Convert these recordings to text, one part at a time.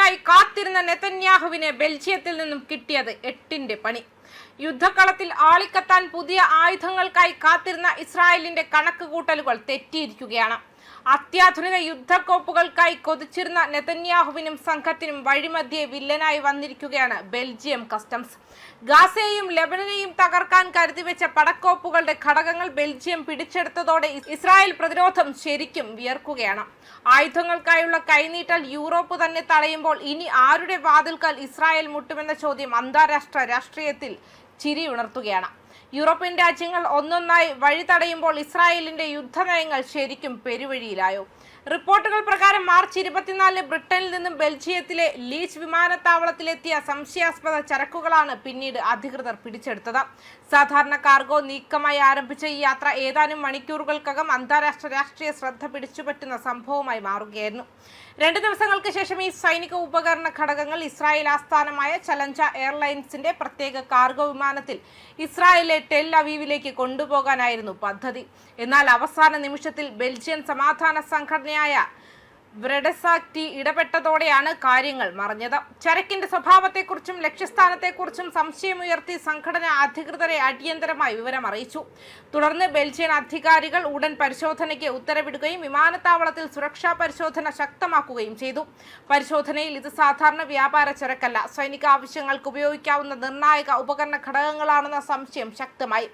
യുദ്ധത്തിനായി കാത്തിരുന്ന നെതന്യാഹുവിനെ ബെൽജിയത്തിൽ നിന്നും കിട്ടിയത് എട്ടിന്റെ പണി. യുദ്ധക്കളത്തിൽ ആളിക്കത്താൻ പുതിയ ആയുധങ്ങൾക്കായി കാത്തിരുന്ന ഇസ്രായേലിന്റെ കണക്കുകൂട്ടലുകൾ തെറ്റിയിരിക്കുകയാണ്. അത്യാധുനിക യുദ്ധക്കോപ്പുകൾക്കായി കൊതിച്ചിരുന്ന നെതന്യാഹുവിനും സംഘത്തിനും വഴിമധ്യേ വില്ലനായി വന്നിരിക്കുകയാണ് ബെൽജിയം കസ്റ്റംസ്. ഗാസയെയും ലെബനനെയും തകർക്കാൻ കരുതിവെച്ച പടക്കോപ്പുകളുടെ ഘടകങ്ങൾ ബെൽജിയം പിടിച്ചെടുത്തതോടെ ഇസ്രായേൽ പ്രതിരോധം ശരിക്കും വിയർക്കുകയാണ്. ആയുധങ്ങൾക്കായുള്ള കൈനീട്ടൽ യൂറോപ്പ് തന്നെ തടയുമ്പോൾ ഇനി ആരുടെ വാതിൽക്കൽ ഇസ്രായേൽ മുട്ടുമെന്ന ചോദ്യം അന്താരാഷ്ട്ര രാഷ്ട്രീയത്തിൽ ചിരിയുണർത്തുകയാണ്. യൂറോപ്യൻ രാജ്യങ്ങൾ ഒന്നൊന്നായി വഴി തടയുമ്പോൾ ഇസ്രായേലിന്റെ യുദ്ധനയങ്ങൾ ശരിക്കും പെരുവഴിയിലായോ? റിപ്പോർട്ടുകൾ പ്രകാരം മാർച്ച് 24 ബ്രിട്ടനിൽ നിന്നും ബെൽജിയത്തിലെ ലീച്ച് വിമാനത്താവളത്തിലെത്തിയ സംശയാസ്പദ ചരക്കുകളാണ് പിന്നീട് അധികൃതർ പിടിച്ചെടുത്തത്. സാധാരണ കാർഗോ നീക്കമായി ആരംഭിച്ച ഈ യാത്ര ഏതാനും മണിക്കൂറുകൾക്കകം അന്താരാഷ്ട്ര രാഷ്ട്രീയ ശ്രദ്ധ പിടിച്ചുപറ്റുന്ന സംഭവമായി മാറുകയായിരുന്നു. 2 ദിവസങ്ങൾക്ക് ശേഷം ഈ സൈനിക ഉപകരണ ഘടകങ്ങൾ ഇസ്രായേൽ ആസ്ഥാനമായ ചലഞ്ച എയർലൈൻസിന്റെ പ്രത്യേക കാർഗോ വിമാനത്തിൽ ഇസ്രായേലിലെ ടെൽ അവീവിലേക്ക് കൊണ്ടുപോകാനായിരുന്നു പദ്ധതി. എന്നാൽ അവസാന നിമിഷത്തിൽ ബെൽജിയൻ സമാധാന സംഘടനയായ ബ്രെഡസാക്ടി ഇടപെട്ടതോടെയാണ് കാര്യങ്ങൾ മറഞ്ഞത്. ചരക്കിന്റെ സ്വഭാവത്തെക്കുറിച്ചും ലക്ഷ്യസ്ഥാനത്തെക്കുറിച്ചും സംശയമുയർത്തി സംഘടന അധികൃതരെ അടിയന്തരമായി വിവരം അറിയിച്ചു. തുടർന്ന് ബെൽജിയൻ അധികാരികൾ ഉടൻ പരിശോധനയ്ക്ക് ഉത്തരവിടുകയും വിമാനത്താവളത്തിൽ സുരക്ഷാ പരിശോധന ശക്തമാക്കുകയും ചെയ്തു. പരിശോധനയിൽ ഇത് സാധാരണ വ്യാപാര ചരക്കല്ല, സൈനിക ആവശ്യങ്ങൾക്ക് ഉപയോഗിക്കാവുന്ന നിർണായക ഉപകരണ ഘടകങ്ങളാണെന്ന സംശയം ശക്തമായി.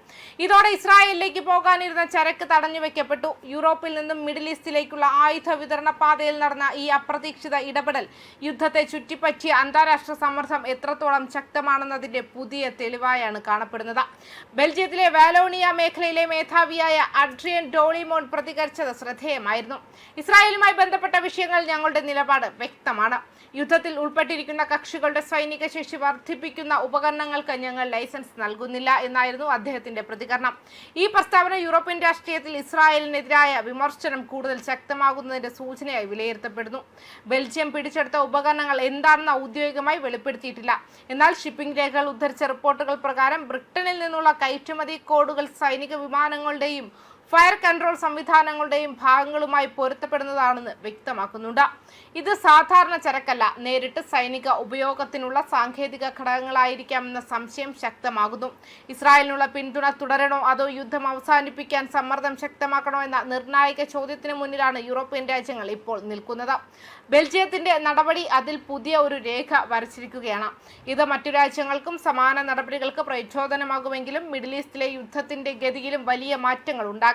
ഇതോടെ ഇസ്രായേലിലേക്ക് പോകാനിരുന്ന ചരക്ക് തടഞ്ഞുവെക്കപ്പെട്ടു. യൂറോപ്പിൽ നിന്നും മിഡിൽ ഈസ്റ്റിലേക്കുള്ള ആയുധ വിതരണ പാത നടന്ന ഈ അപ്രതീക്ഷിത ഇടപെടൽ യുദ്ധത്തെ ചുറ്റിപ്പറ്റിയ അന്താരാഷ്ട്ര സമ്മർദ്ദം എത്രത്തോളം ശക്തമാണെന്നതിന്റെ പുതിയ തെളിവായാണ് കാണപ്പെടുന്നത്. ബെൽജിയത്തിലെ വാലോണിയ മേഖലയിലെ മേധാവിയായ അഡ്രിയൻ ഡോളിമോൺ പ്രതികരിച്ചത് ശ്രദ്ധേയമായിരുന്നു. ഇസ്രായേലുമായി ബന്ധപ്പെട്ട വിഷയങ്ങൾ ഞങ്ങളുടെ നിലപാട് വ്യക്തമാണ്. യുദ്ധത്തിൽ ഉൾപ്പെട്ടിരിക്കുന്ന കക്ഷികളുടെ സൈനിക ശേഷി വർദ്ധിപ്പിക്കുന്ന ഉപകരണങ്ങൾക്ക് ഞങ്ങൾ ലൈസൻസ് നൽകുന്നില്ല എന്നായിരുന്നു അദ്ദേഹത്തിന്റെ പ്രതികരണം. ഈ പ്രസ്താവന യൂറോപ്യൻ രാഷ്ട്രീയത്തിൽ ഇസ്രായേലിനെതിരായ വിമർശനം കൂടുതൽ ശക്തമാകുന്നതിന്റെ സൂചനയായി വിലയിരുത്തപ്പെടുന്നു. ബെൽജിയം പിടിച്ചെടുത്ത ഉപകരണങ്ങൾ എന്താണെന്ന് ഔദ്യോഗികമായി വെളിപ്പെടുത്തിയിട്ടില്ല. എന്നാൽ ഷിപ്പിംഗ് രേഖകൾ ഉദ്ധരിച്ച റിപ്പോർട്ടുകൾ പ്രകാരം ബ്രിട്ടനിൽ നിന്നുള്ള കയറ്റുമതി കോഡുകൾ സൈനിക വിമാനങ്ങളുടെയും ഫയർ കൺട്രോൾ സംവിധാനങ്ങളുടെയും ഭാഗങ്ങളുമായി പൊരുത്തപ്പെടുന്നതാണെന്ന് വ്യക്തമാക്കുന്നുണ്ട്. ഇത് സാധാരണ ചരക്കല്ല, നേരിട്ട് സൈനിക ഉപയോഗത്തിനുള്ള സാങ്കേതിക ഘടകങ്ങളായിരിക്കാമെന്ന സംശയം ശക്തമാകുന്നു. ഇസ്രായേലിനുള്ള പിന്തുണ തുടരണോ അതോ യുദ്ധം അവസാനിപ്പിക്കാൻ സമ്മർദ്ദം ശക്തമാക്കണോ എന്ന നിർണായക ചോദ്യത്തിന് മുന്നിലാണ് യൂറോപ്യൻ രാജ്യങ്ങൾ ഇപ്പോൾ നിൽക്കുന്നത്. ബെൽജിയത്തിന്റെ നടപടി അതിൽ പുതിയ ഒരു രേഖ വരച്ചിരിക്കുകയാണ്. ഇത് മറ്റു രാജ്യങ്ങൾക്കും സമാന നടപടികൾക്ക് പ്രചോദനമാകുമെങ്കിലും മിഡിൽ ഈസ്റ്റിലെ യുദ്ധത്തിന്റെ ഗതിയിലും വലിയ മാറ്റങ്ങൾ ഉണ്ടാകും.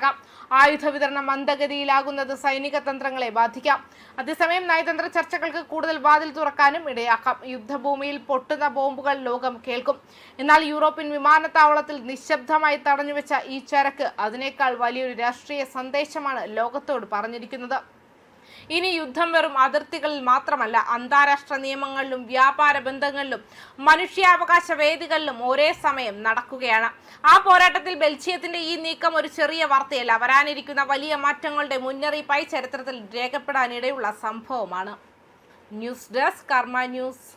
ആയുധ വിതരണം മന്ദഗതിയിലാകുന്നത് സൈനിക തന്ത്രങ്ങളെ ബാധിക്കാം. അതേസമയം നയതന്ത്ര ചർച്ചകൾക്ക് കൂടുതൽ വാതിൽ തുറക്കാനും ഇടയാക്കാം. യുദ്ധഭൂമിയിൽ പൊട്ടുന്ന ബോംബുകൾ ലോകം കേൾക്കും. എന്നാൽ യൂറോപ്യൻ വിമാനത്താവളത്തിൽ നിശബ്ദമായി തടഞ്ഞുവെച്ച ഈ ചരക്ക് അതിനേക്കാൾ വലിയൊരു രാഷ്ട്രീയ സന്ദേശമാണ് ലോകത്തോട് പറഞ്ഞിരിക്കുന്നത്. ഇനി യുദ്ധം വെറും അതിർത്തികളിൽ മാത്രമല്ല, അന്താരാഷ്ട്ര നിയമങ്ങളിലും വ്യാപാര ബന്ധങ്ങളിലും മനുഷ്യാവകാശ വേദികളിലും ഒരേ സമയം നടക്കുകയാണ്. ആ പോരാട്ടത്തിൽ ബെൽജിയത്തിന്റെ ഈ നീക്കം ഒരു ചെറിയ വാർത്തയല്ല, വരാനിരിക്കുന്ന വലിയ മാറ്റങ്ങളുടെ മുന്നറിയിപ്പായി ചരിത്രത്തിൽ രേഖപ്പെടാനിടയുള്ള സംഭവമാണ്. ന്യൂസ് ഡെസ്ക് കർമ്മ ന്യൂസ്.